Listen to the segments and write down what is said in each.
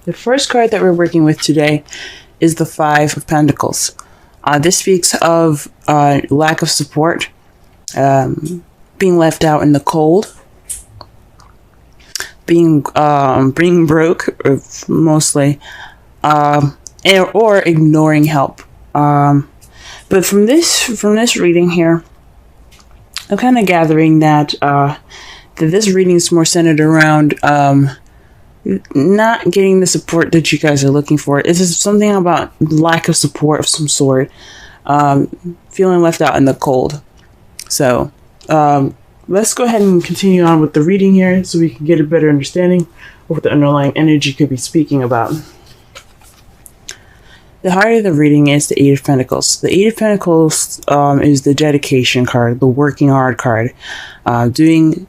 The first card that we're working with today is the Five of Pentacles. This speaks of lack of support, being left out in the cold, being broke, mostly, or ignoring help. But from this reading here, I'm kind of gathering that this reading is more centered around not getting the support that you guys are looking for. This is something about lack of support of some sort, feeling left out in the cold. So let's go ahead and continue on with the reading here so we can get a better understanding of what the underlying energy could be speaking about. The heart of the reading is the Eight of Pentacles. The Eight of Pentacles is the dedication card, the working hard card, doing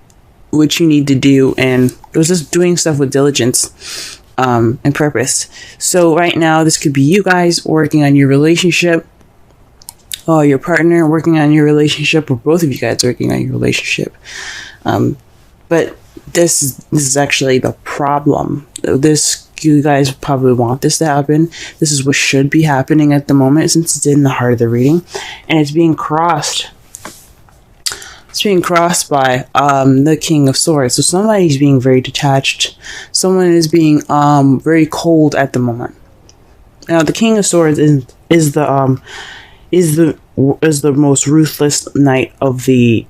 what you need to do, and it was just doing stuff with diligence and purpose. So right now, this could be you guys working on your relationship, or your partner working on your relationship, or both of you guys working on your relationship. But this is actually the problem. You guys probably want this to happen. This is what should be happening at the moment, since it's in the heart of the reading, and it's being crossed. It's being crossed by the King of Swords. So somebody's being very detached. Someone is being very cold at the moment. Now, the King of Swords is the most ruthless knight of the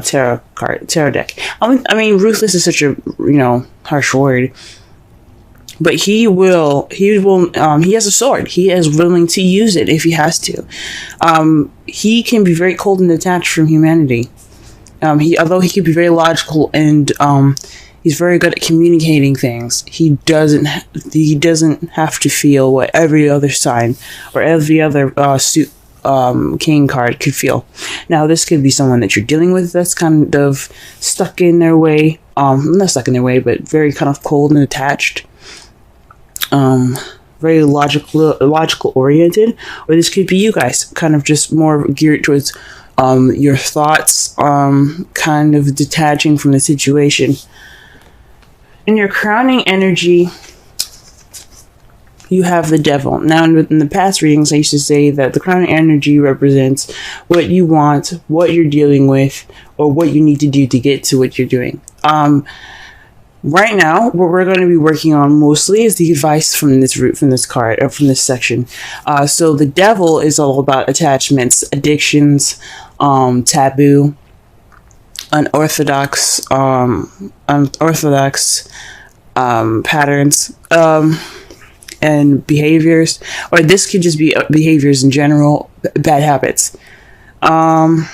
tarot deck. I mean, ruthless is such a harsh word. But he has a sword. He is willing to use it if he has to. He can be very cold and detached from humanity. Although he can be very logical and he's very good at communicating things, he doesn't have to feel what every other sign or every other king card could feel. Now, this could be someone that you're dealing with that's kind of stuck in their way. Not stuck in their way, but very kind of cold and attached. Very logical oriented, or this could be you guys, kind of just more geared towards your thoughts, kind of detaching from the situation. In your crowning energy, you have the Devil. Now, in the past readings, I used to say that the crowning energy represents what you want, what you're dealing with, or what you need to do to get to what you're doing. Right now, what we're going to be working on mostly is the advice from this card, or from this section. So the Devil is all about attachments, addictions, taboo, unorthodox patterns, and behaviors, or this could just be behaviors in general, bad habits. I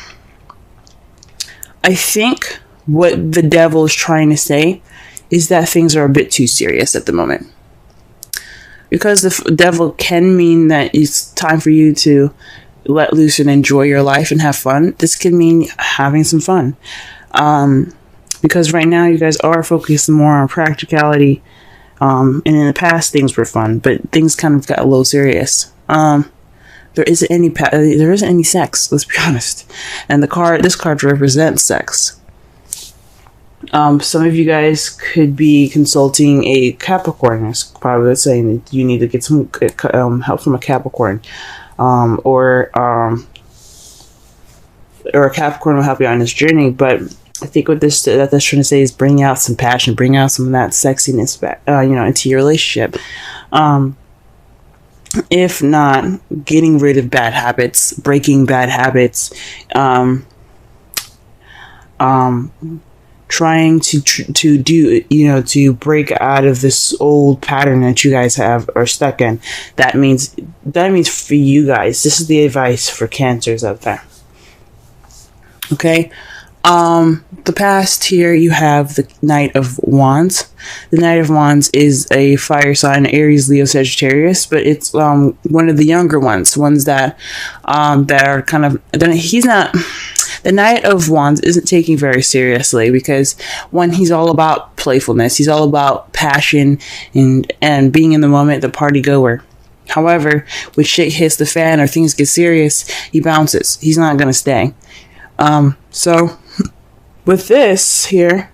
think what the Devil is trying to say is that things are a bit too serious at the moment. Because the Devil can mean that it's time for you to let loose and enjoy your life and have fun. This can mean having some fun. Because right now you guys are focused more on practicality. And in the past things were fun, but things kind of got a little serious. There isn't any sex, let's be honest. And this card represents sex. Some of you guys could be consulting a Capricorn. It's probably saying that you need to get some help from a Capricorn, or a Capricorn will help you on this journey. But I think what that's trying to say is bring out some passion, bring out some of that sexiness back, into your relationship. If not, getting rid of bad habits, breaking bad habits, trying to do, to break out of this old pattern that you guys are stuck in. That means for you guys, this is the advice for Cancers out there. Okay. The past here, you have the Knight of Wands. The Knight of Wands is a fire sign, Aries, Leo, Sagittarius, but it's one of the younger ones that are kind of, he's not. The Knight of Wands isn't taking very seriously because, one, he's all about playfulness. He's all about passion and being in the moment, the party goer. However, when shit hits the fan or things get serious, he bounces. He's not going to stay. So with this here,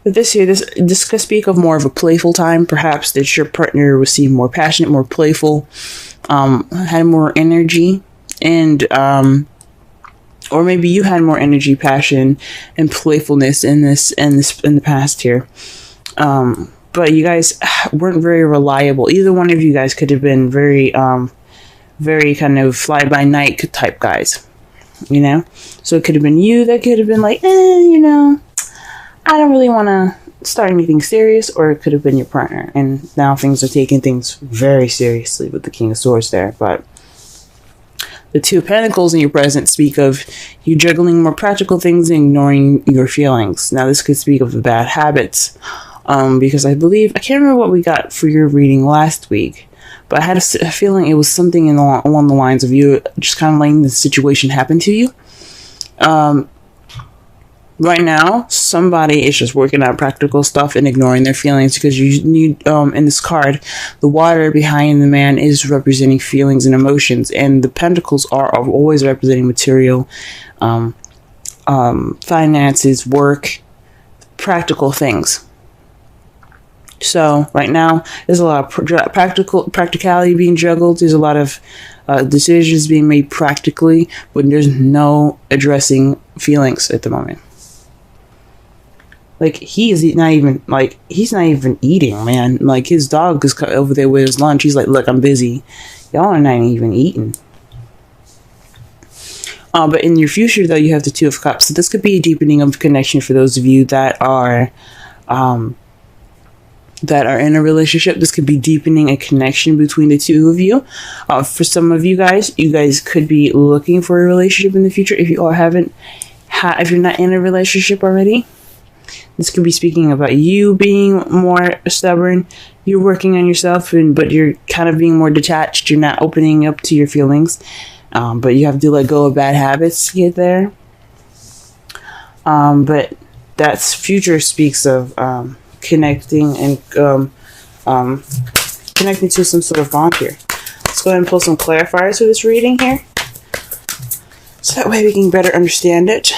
But this year, this could speak of more of a playful time. Perhaps that your partner was seem more passionate, more playful, had more energy, and or maybe you had more energy, passion, and playfulness in the past here. But you guys weren't very reliable. Either one of you guys could have been very kind of fly by night type guys, you know. So it could have been you that could have been like, you know, I don't really want to start anything serious, or it could have been your partner, and now things are taking things very seriously with the King of Swords there. But the Two of Pentacles in your present speak of you juggling more practical things and ignoring your feelings. Now this could speak of the bad habits. Because I can't remember what we got for your reading last week, but I had a feeling it was something along the lines of you just kind of letting the situation happen to you. Right now, somebody is just working out practical stuff and ignoring their feelings, because you need, in this card, the water behind the man is representing feelings and emotions, and the pentacles are always representing material, finances, work, practical things. So right now, there's a lot of practicality being juggled. There's a lot of decisions being made practically, but there's no addressing feelings at the moment. Like he's not even eating, man. Like his dog is over there with his lunch. He's like, "Look, I'm busy. Y'all are not even eating." But in your future, though, you have the Two of Cups. So this could be a deepening of connection for those of you that are in a relationship. This could be deepening a connection between the two of you. For some of you guys could be looking for a relationship in the future. If you if you're not in a relationship already, this could be speaking about you being more stubborn. You're working on yourself, but you're kind of being more detached. You're not opening up to your feelings, but you have to let go of bad habits to get there. But that's future speaks of connecting and connecting to some sort of bond here. Let's go ahead and pull some clarifiers for this reading here, so that way we can better understand it.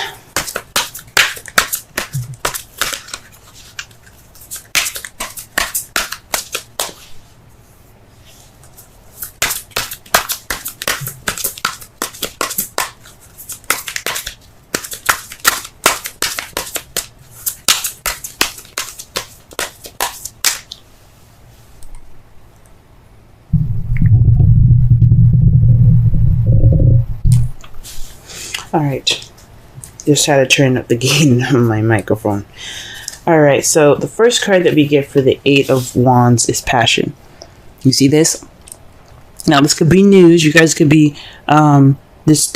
Alright, just had to turn up the gain on my microphone. Alright, so the first card that we get for the Eight of Wands is Passion. You see this? Now this could be news. You guys could be, there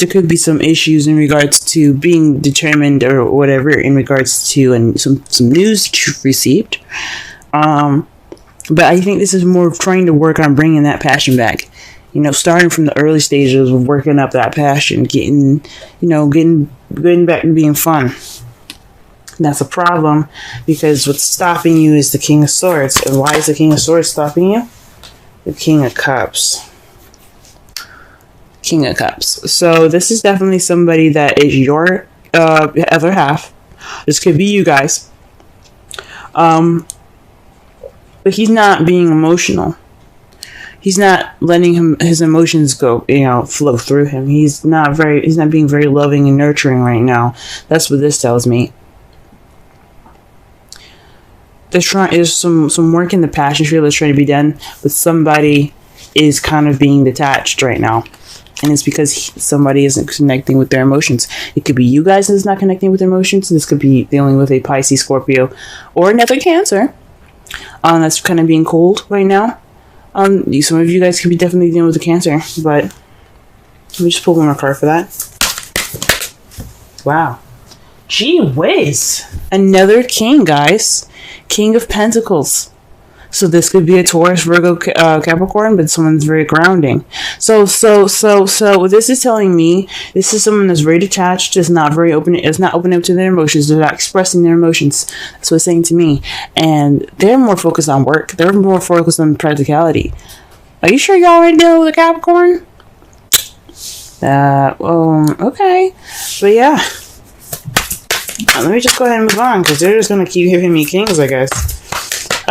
could be some issues in regards to being determined or whatever in regards to some news that you've received. But I think this is more trying to work on bringing that passion back. You know, starting from the early stages of working up that passion, getting back to being fun. And that's a problem, because what's stopping you is the King of Swords. And why is the King of Swords stopping you? The King of Cups. King of Cups. So this is definitely somebody that is your other half. This could be you guys. But he's not being emotional. He's not letting his emotions go, flow through him. He's not being very loving and nurturing right now. That's what this tells me. There's some work in the passion field that's trying to be done, but somebody is kind of being detached right now. And it's because somebody isn't connecting with their emotions. It could be you guys that's not connecting with their emotions. This could be dealing with a Pisces, Scorpio, or another Cancer. That's kind of being cold right now. Some of you guys could be definitely dealing with a Cancer, but let me just pull one more card for that. Wow. Gee whiz. Another king, guys. King of Pentacles. So this could be a Taurus, Virgo, Capricorn, but someone's very grounding. So what this is telling me, this is someone that's very detached, is not very open, is not open up to their emotions, they're not expressing their emotions. That's what it's saying to me. And they're more focused on work. They're more focused on practicality. Are you sure y'all already dealing with a Capricorn? Okay. But yeah. Let me just go ahead and move on, because they're just going to keep giving me kings, I guess.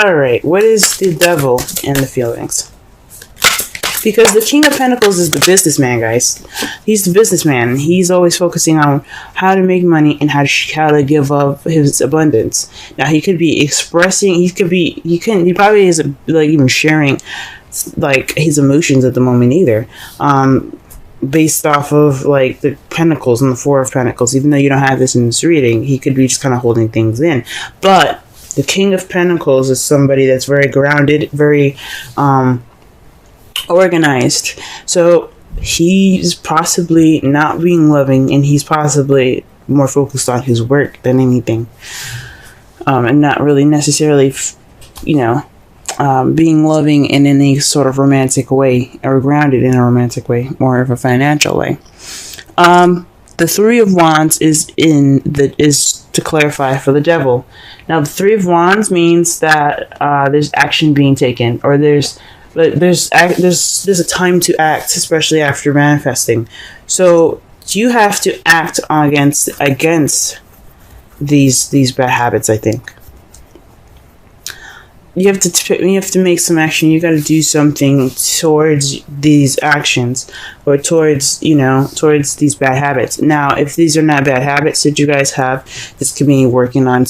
Alright, what is the devil in the feelings? Because the King of Pentacles is the businessman, guys. He's the businessman. He's always focusing on how to make money and how to give up his abundance. Now, he could be expressing, he probably isn't like even sharing like his emotions at the moment either. Based off of like the Pentacles and the Four of Pentacles, even though you don't have this in this reading, he could be just kind of holding things in. But the King of Pentacles is somebody that's very grounded, very organized. So he's possibly not being loving, and he's possibly more focused on his work than anything, and not really necessarily, being loving in any sort of romantic way, or grounded in a romantic way, more of a financial way. The Three of Wands is to clarify for the devil. Now, the Three of Wands means that there's action being taken, or there's a time to act, especially after manifesting. So you have to act against these bad habits. I think you have to make some action. You got to do something towards these actions, or towards these bad habits. Now, if these are not bad habits that you guys have, this could be working on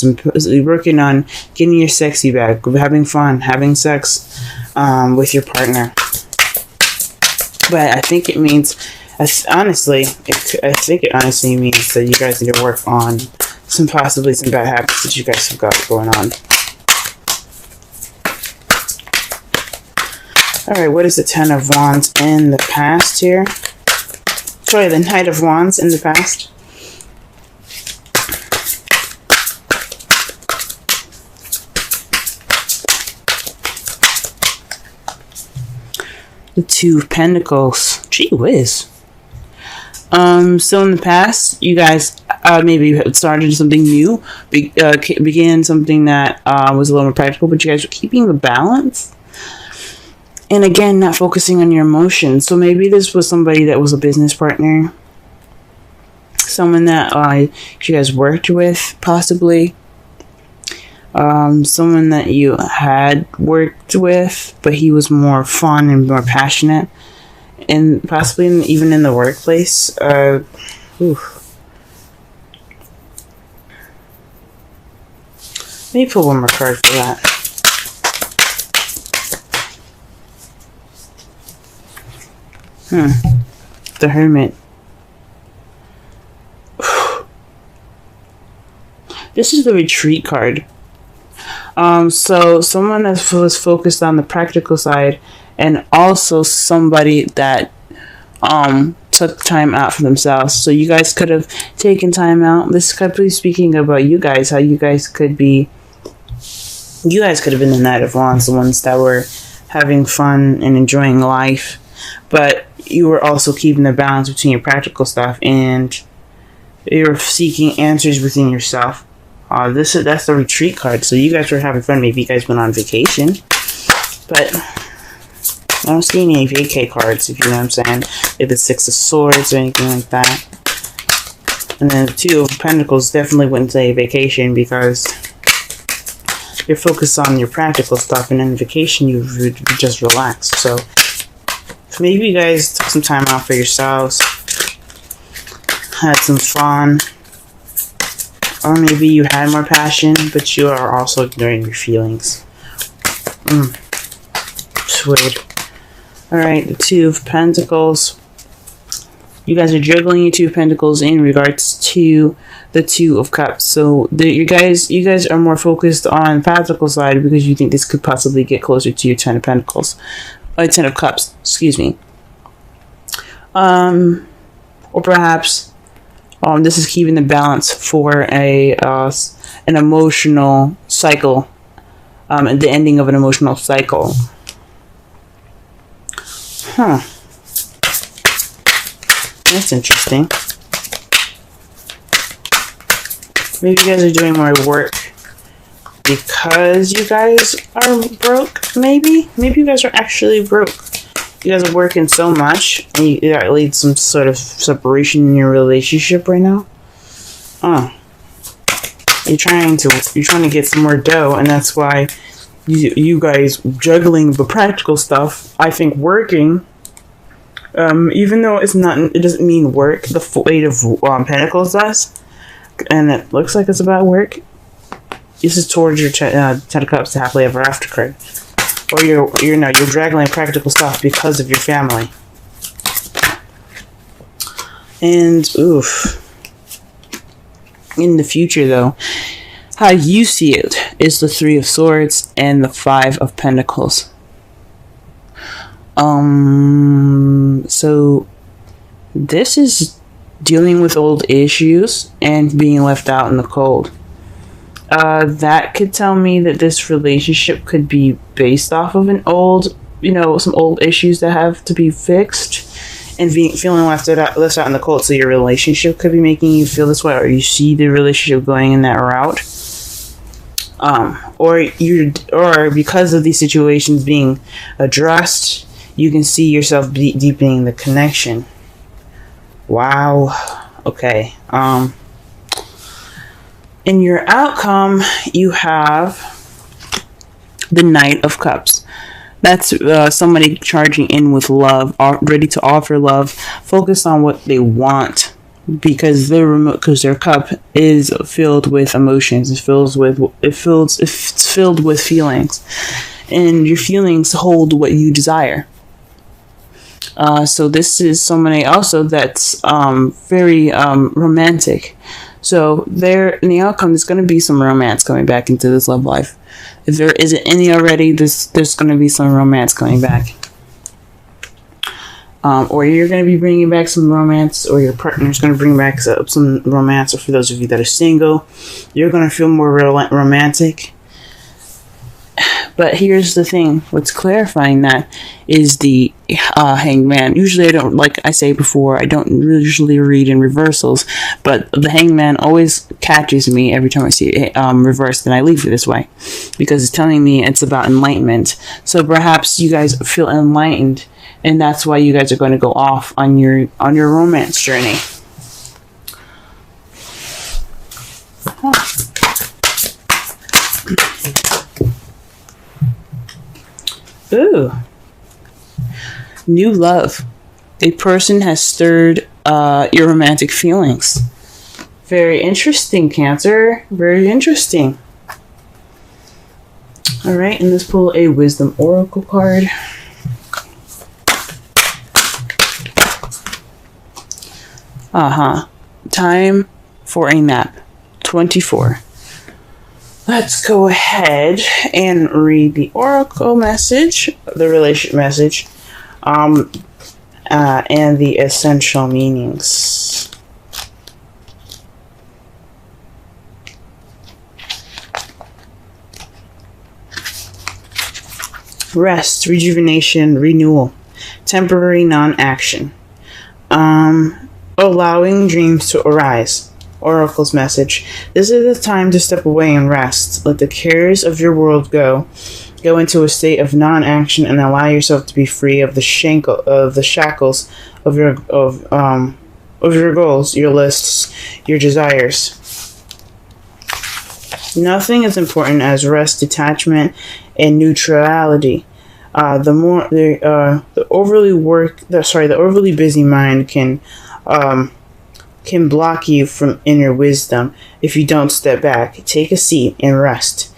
getting your sexy back, having fun, having sex with your partner. But I think it means, I think it honestly means that you guys need to work on possibly some bad habits that you guys have got going on. Alright, what is the Ten of Wands in the past here? Sorry, the Knight of Wands in the past. The Two of Pentacles. Gee whiz. So in the past, you guys maybe started something new, began something that was a little more practical, but you guys were keeping the balance. And again, not focusing on your emotions. So maybe this was somebody that was a business partner. Someone that you guys worked with, possibly. Someone that you had worked with, but he was more fun and more passionate. And possibly even in the workplace. Let me pull one more card for that. The Hermit. This is the Retreat card. So someone that was focused on the practical side, and also somebody that took time out for themselves. So you guys could have taken time out. This could be speaking about you guys, how you guys could have been the Knight of Wands, the ones that were having fun and enjoying life, but you were also keeping the balance between your practical stuff, and you're seeking answers within yourself. That's the Retreat card. So you guys were having fun. Maybe you guys went on vacation, but I don't see any vacay cards, if you know what I'm saying. Like the Six of Swords or anything like that. And then the Two of Pentacles definitely wouldn't say vacation, because you're focused on your practical stuff, and in vacation you would just relax. So maybe you guys took some time out for yourselves, had some fun, or maybe you had more passion, but you are also ignoring your feelings. Sweet. Alright, the Two of Pentacles. You guys are juggling your Two of Pentacles in regards to the Two of Cups. So you guys are more focused on the practical side, because you think this could possibly get closer to your Ten of Pentacles. Ten of Cups, excuse me. Or perhaps this is keeping the balance for an emotional cycle, the ending of an emotional cycle. That's interesting. Maybe you guys are doing more work because you guys are broke, maybe? Maybe you guys are actually broke. You guys are working so much, and that leads some sort of separation in your relationship right now. you're trying to get some more dough, and that's why you guys juggling the practical stuff. I think working, even though it doesn't mean work. The Eight of Pentacles does, and it looks like it's about work. This is towards your Ten of Cups, the happily ever after card, or you're juggling practical stuff because of your family. And oof. In the future, though, how you see it is the Three of Swords and the Five of Pentacles. So this is dealing with old issues and being left out in the cold. That could tell me that this relationship could be based off of some old issues that have to be fixed. And feeling left out in the cold, so your relationship could be making you feel this way, or you see the relationship going in that route, or because of these situations being addressed, you can see yourself deepening the connection. Wow. Okay. In your outcome, you have the Knight of Cups. That's somebody charging in with love, ready to offer love, focused on what they want, because their cup is filled with emotions. It's filled with feelings, and your feelings hold what you desire. So this is somebody also that's very romantic. So there, in the outcome, there's going to be some romance coming back into this love life. If there isn't any already, there's going to be some romance coming back. Or you're going to be bringing back some romance, or your partner's going to bring back some romance. Or for those of you that are single, you're going to feel more romantic. But here's the thing. What's clarifying that is the Hanged Man. Usually I don't, like I say before, I don't usually read in reversals, but the Hanged Man always catches me every time I see it reversed, and I leave it this way because it's telling me it's about enlightenment. So perhaps you guys feel enlightened, and that's why you guys are going to go off on your romance journey. Ooh. New love. A person has stirred your romantic feelings. Very interesting, Cancer. Very interesting. Alright, and let's pull a Wisdom Oracle card. Time for a nap. 24. Let's go ahead and read the Oracle message, the relationship message, and the essential meanings. Rest, rejuvenation, renewal, temporary non-action, allowing dreams to arise. Oracle's message. This is the time to step away and rest. Let the cares of your world go. Go into a state of non-action and allow yourself to be free of the shackles of your goals, your lists, your desires. Nothing is important as rest, detachment, and neutrality. The overly busy mind can block you from inner wisdom if you don't step back, take a seat, and rest.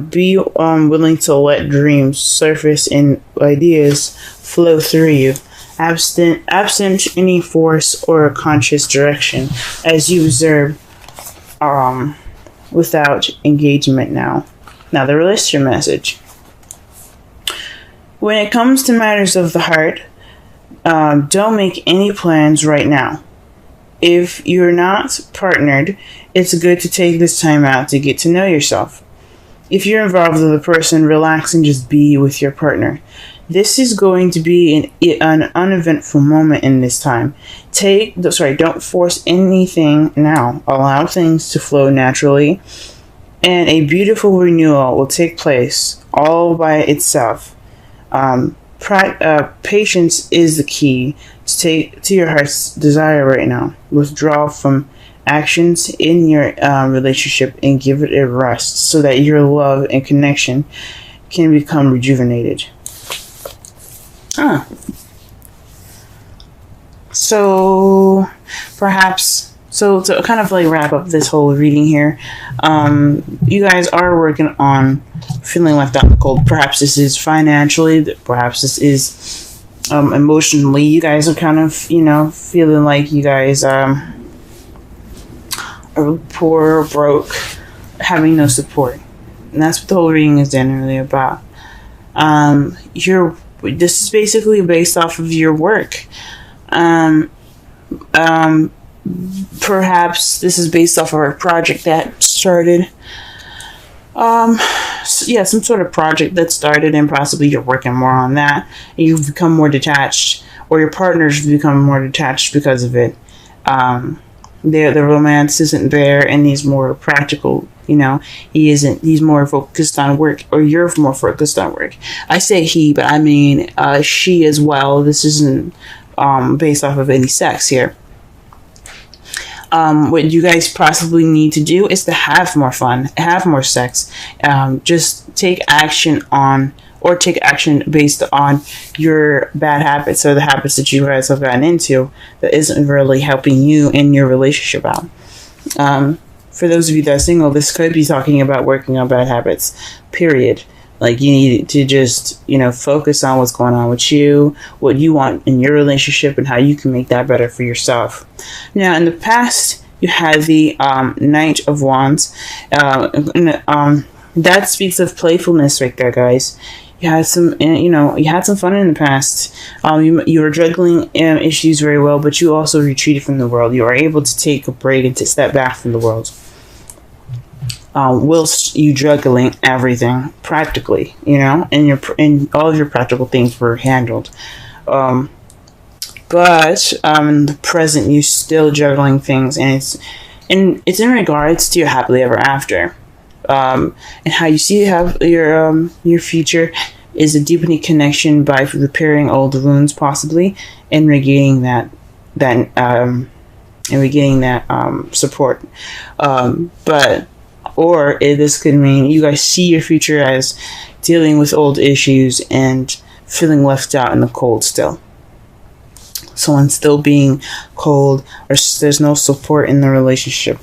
Be willing to let dreams surface and ideas flow through you, absent any force or conscious direction, as you observe without engagement now. Now, the relationship message. When it comes to matters of the heart, don't make any plans right now. If you're not partnered, it's good to take this time out to get to know yourself. If you're involved with a person, relax and just be with your partner. This is going to be an uneventful moment in this time. Don't force anything now. Allow things to flow naturally, and a beautiful renewal will take place all by itself. Patience is the key to your heart's desire right now. Withdraw from actions in your relationship and give it a rest so that your love and connection can become rejuvenated. So perhaps, so to kind of like wrap up this whole reading here, you guys are working on feeling left out in the cold. Perhaps this is financially, perhaps this is emotionally. You guys are kind of, feeling like you guys are poor or broke, having no support. And that's what the whole reading is generally about. This is basically based off of your work. Perhaps this is based off of a project that started. Some sort of project that started, and possibly you're working more on that. And you've become more detached, or your partner's become more detached because of it. The romance isn't there, and he's more practical. He's more focused on work, or you're more focused on work. I say he, but I mean she as well. This isn't based off of any sex here. What you guys possibly need to do is to have more fun, have more sex. Just take action based on your bad habits, or the habits that you guys have gotten into that isn't really helping you in your relationship out. For those of you that are single, this could be talking about working on bad habits, period. Like, you need to just, focus on what's going on with you, what you want in your relationship, and how you can make that better for yourself. Now, in the past, you had the Knight of Wands. That speaks of playfulness right there, guys. You had some, you had some fun in the past. You were juggling issues very well, but you also retreated from the world. You were able to take a break and to step back from the world. Whilst you juggling everything practically, and all of your practical things were handled. But in the present, you're still juggling things, and it's in regards to your happily ever after. And how you see your future is a deepening connection by repairing old wounds, possibly, and regaining that support. Or this could mean you guys see your future as dealing with old issues and feeling left out in the cold still. Someone still being cold, or there's no support in the relationship.